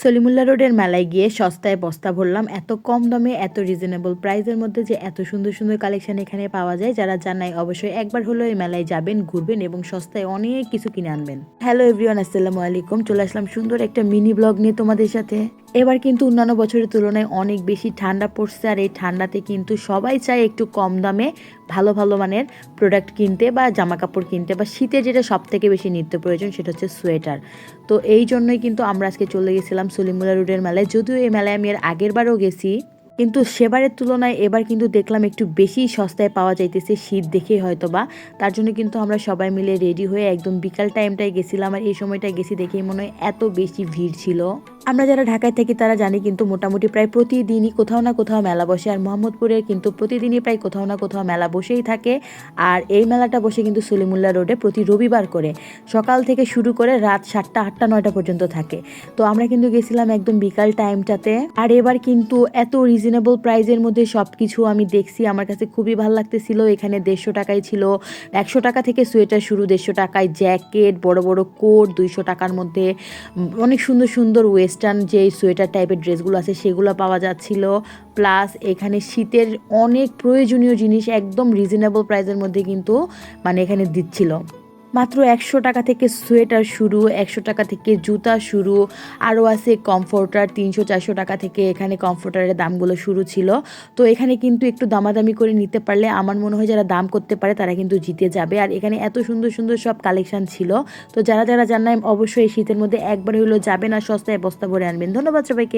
সলিমুল্লাহ রোডের মেলায় গিয়ে সস্তায় বস্তা ভরলাম। এত কম দামে এত রিজনেবল প্রাইসের মধ্যে যে এত সুন্দর সুন্দর কালেকশন এখানে পাওয়া যায়, যারা জানাই অবশ্যই একবার হলেও এই মেলায় যাবেন, ঘুরবেন এবং সস্তায় অনেক কিছু কিনে আনবেন। হ্যালো এভরিওয়ান, আসসালামু আলাইকুম। চলে আসলাম সুন্দর একটা মিনি ব্লগ নিয়ে তোমাদের সাথে। এবার কিন্তু অন্যান্য বছরের তুলনায় অনেক বেশি ঠান্ডা পড়ছে, আর এই ঠান্ডাতে কিন্তু সবাই চায় একটু কম দামে ভালো ভালো মানের প্রোডাক্ট কিনতে বা জামা কাপড় কিনতে, বা শীতে যেটা সব থেকে বেশি নিত্য প্রয়োজন সেটা হচ্ছে সোয়েটার। তো এই জন্যই কিন্তু আমরা আজকে চলে গেছিলাম সলিমুল্লাহ রোডের মেলায়। যদিও এই মেলায় আমি এর আগের বারও গেছি, কিন্তু সেবারের তুলনায় এবার কিন্তু দেখলাম একটু বেশি সস্তায় পাওয়া যাইতেছে, শীত দেখেই হয়তো বা। তার জন্য কিন্তু আমরা সবাই মিলে রেডি হয়ে একদম বিকাল টাইমটায় গেছিলাম, আর এই সময়টায় গেছি দেখেই মনে হয় এত বেশি ভিড় ছিল। আমরা যারা ঢাকায় থাকি তারা জানি কিন্তু মোটামুটি প্রায় প্রতিদিনই কোথাও না কোথাও মেলা বসে, আর মোহাম্মদপুরের কিন্তু প্রতিদিনই প্রায় কোথাও না কোথাও মেলা বসেই থাকে। আর এই মেলাটা বসে কিন্তু সলিমুল্লাহ রোডে প্রতি রবিবার করে, সকাল থেকে শুরু করে রাত 7টা 8টা 9টা পর্যন্ত থাকে। তো আমরা কিন্তু গেছিলাম একদম বিকাল টাইমটাতে। আর এবার কিন্তু এত রিজনেবল প্রাইজের মধ্যে সব কিছু আমি দেখছি, আমার কাছে খুবই ভালো লাগতেছিল। এখানে 150 টাকায় ছিল, 100 টাকা থেকে সোয়েটার শুরু, 150 টাকায় জ্যাকেট, বড় বড় কোট 200 টাকার মধ্যে, অনেক সুন্দর সুন্দর ওয়েস্টার্ন যে সোয়েটার টাইপের ড্রেসগুলো আছে সেগুলো পাওয়া যাচ্ছিল। প্লাস এখানে শীতের অনেক প্রয়োজনীয় জিনিস একদম রিজনেবল প্রাইসের মধ্যে কিন্তু এখানে দিচ্ছিল। মাত্র 100 টাকা থেকে সোয়েটার শুরু, 100 টাকা থেকে জুতা শুরু, আরও আছে কমফোর্টার 300-400 টাকা থেকে এখানে কমফোর্টারের দামগুলো শুরু ছিল। তো এখানে কিন্তু একটু দামাদামি করে নিতে পারলে আমার মনে হয় যারা দাম করতে পারে তারা কিন্তু জিতে যাবে। আর এখানে এত সুন্দর সুন্দর সব কালেকশন ছিল। তো যারা যারা জানেন অবশ্যই এই শীতের মধ্যে একবার হলেও যাবেন আর সস্তায় বস্তা ভরে আনবেন। ধন্যবাদ সবাইকে।